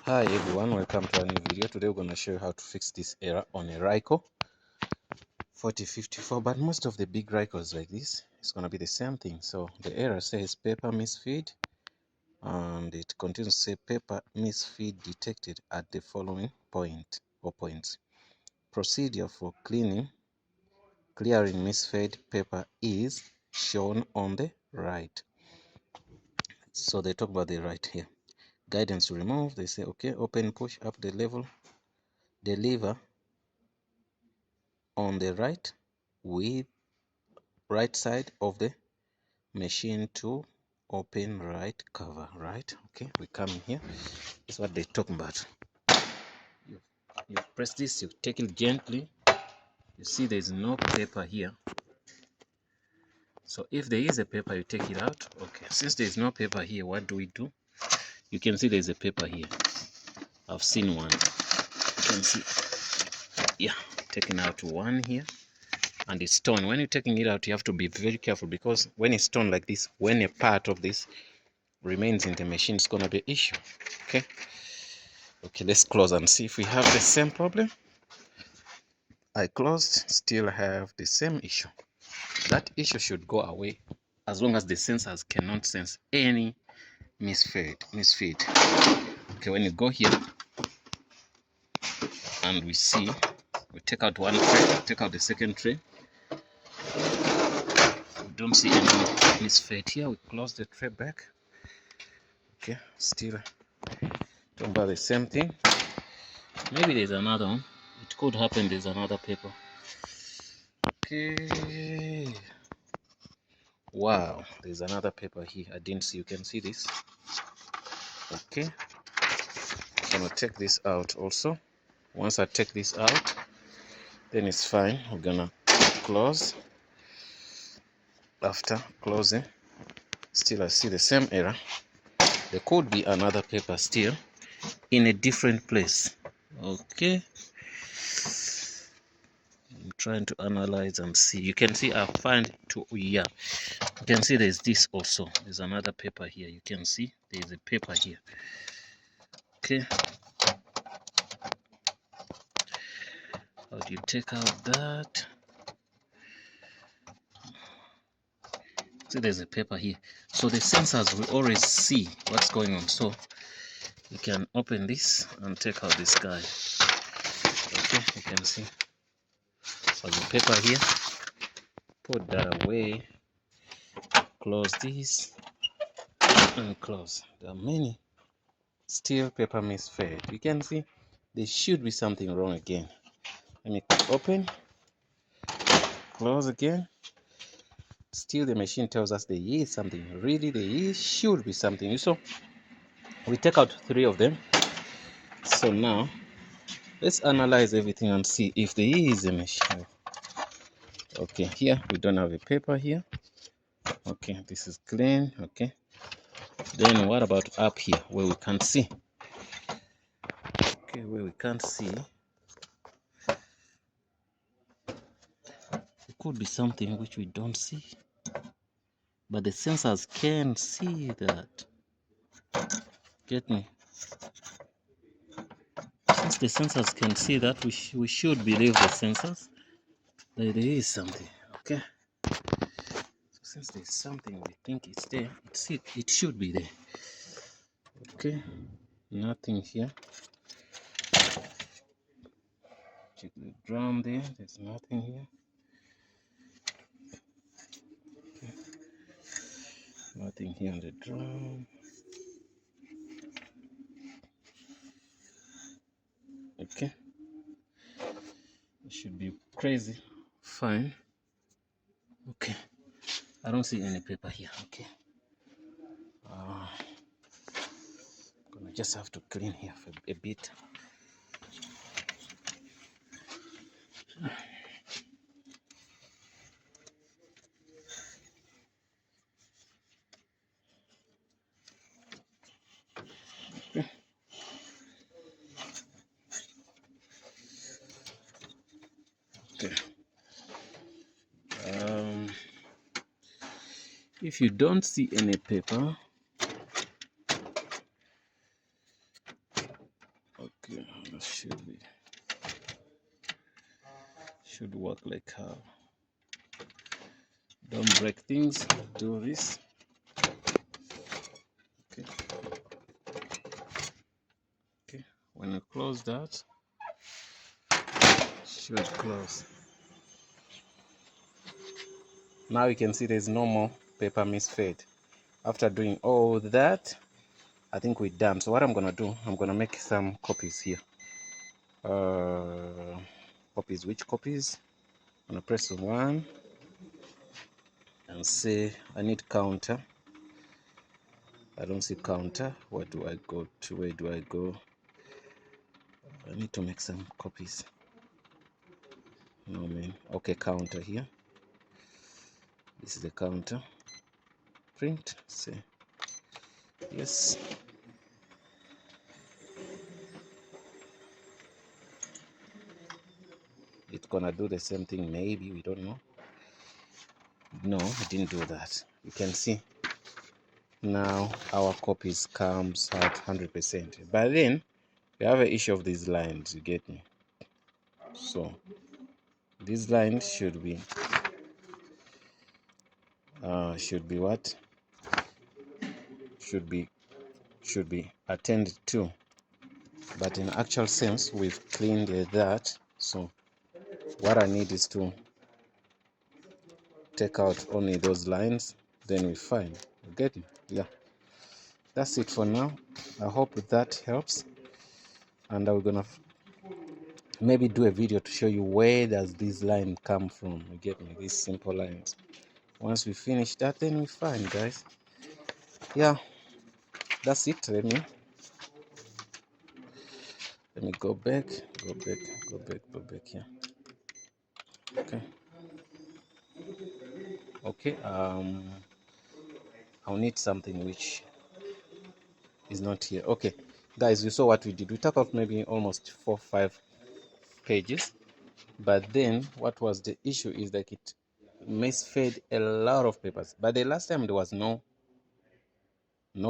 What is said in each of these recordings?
Hi everyone, welcome to a new video. Today we're going to show you how to fix this error on a Ricoh 4054, but most of the big Ricohs like this, it's going to be the same thing. So the error says paper misfeed, and it continues to say paper misfeed detected at the following point or points. Procedure for clearing misfed paper is shown on the right. So they talk about the right here. Guidance to remove, they say okay, open, push up the lever on the right side of the machine to open right cover. Right, okay, we come in here. This is what they're talking about. You press this, you take it gently. You see there's no paper here, so if there is a paper, you take it out. Okay, since there's no paper here, what do? You can see there's a paper here. I've seen one. You can see, yeah, taking out one here, and it's torn. When you're taking it out, you have to be very careful, because when it's torn like this, when a part of this remains in the machine, it's gonna be an issue. Okay, let's close and see if we have the same problem. I closed, still have the same issue. That issue should go away as long as the sensors cannot sense any misfeed. Okay, when you go here and we see, we take out one tray, take out the second tray, we don't see any misfeed here. We close the tray back. Okay, still talking about the same thing. Maybe there's another one. It could happen there's another paper. Okay, wow, there's another paper here. I didn't see. You can see this. Okay, I'm gonna take this out also. Once I take this out, then it's fine. We're gonna close. After closing, still I see the same error. There could be another paper still in a different place. Okay, I'm trying to analyze and see. You can see I find two. Yeah, you can see there's this also. There's another paper here. You can see there's a paper here. Okay, how do you take out that? See, there's a paper here. So the sensors will always see what's going on. So you can open this and take out this guy. Okay, you can see. So the paper here. Put that away. Close this and close. There are many still paper misfed. You can see there should be something wrong again. Let me open, close again. Still the machine tells us there is something. Really, there should be something. So we take out 3 of them. So now let's analyze everything and see if there is a machine. Okay, here we don't have a paper here. Okay, this is clean. Okay, then what about up here where we can't see? Okay, where we can't see, it could be something which we don't see, but the sensors can see that. Get me? Since the sensors can see that, we should believe the sensors that there is something. Okay, so since there's something, we think it's there. It should be there. Okay, nothing here. Check the drum there. There's nothing here. Okay. Nothing here on the drum. Okay, it should be crazy. Fine. Okay, I don't see any paper here. Okay, gonna just have to clean here for a bit. Okay. If you don't see any paper, Okay, that should work like how. Don't break things. Do this. Okay. Okay. When you close that, it should close. Now you can see there's no more paper misfed. After doing all that, I think we're done. So what I'm gonna do, I'm gonna make some copies here. Copies, which copies? I'm gonna press on one and say I need counter. I don't see counter. What do I go to? Where do I go? I need to make some copies. No man. Okay, counter here. This is the counter. Print. Say yes. It's gonna do the same thing. Maybe we don't know. No, it didn't do that. You can see now our copies comes at 100%. But then we have an issue of these lines. You get me? So these lines should be what? Should be attended to. But in actual sense, we've cleaned that. So what I need is to take out only those lines, then we're fine. You get me? Yeah. That's it for now. I hope that helps. And we're gonna maybe do a video to show you where does this line come from. You get me? These simple lines. Once we finish that, then we're fine, guys. Yeah, that's it. Let me go back. Go back here. Okay. Okay. I'll need something which is not here. Okay, guys, you saw what we did. We took off maybe almost 4-5 pages, but then what was the issue is that it misfed a lot of papers. But the last time there was no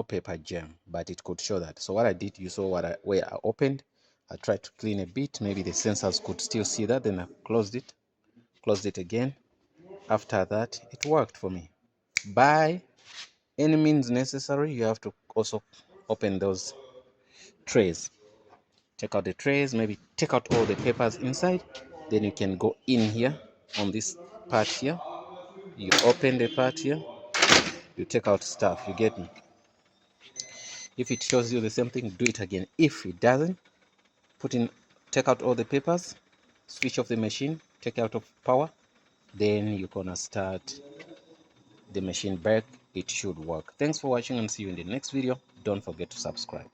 paper jam, but it could show that. So what I did, you saw where I opened. I tried to clean a bit. Maybe the sensors could still see that. Then I closed it again. After that, it worked for me. By any means necessary, you have to also open those trays. Check out the trays, maybe take out all the papers inside. Then you can go in here on this part here. You open the part here, you take out stuff. You get me? If it shows you the same thing, do it again. If it doesn't, take out all the papers, switch off the machine, take out of power, then you're gonna start the machine back. It should work. Thanks for watching and see you in the next video. Don't forget to subscribe.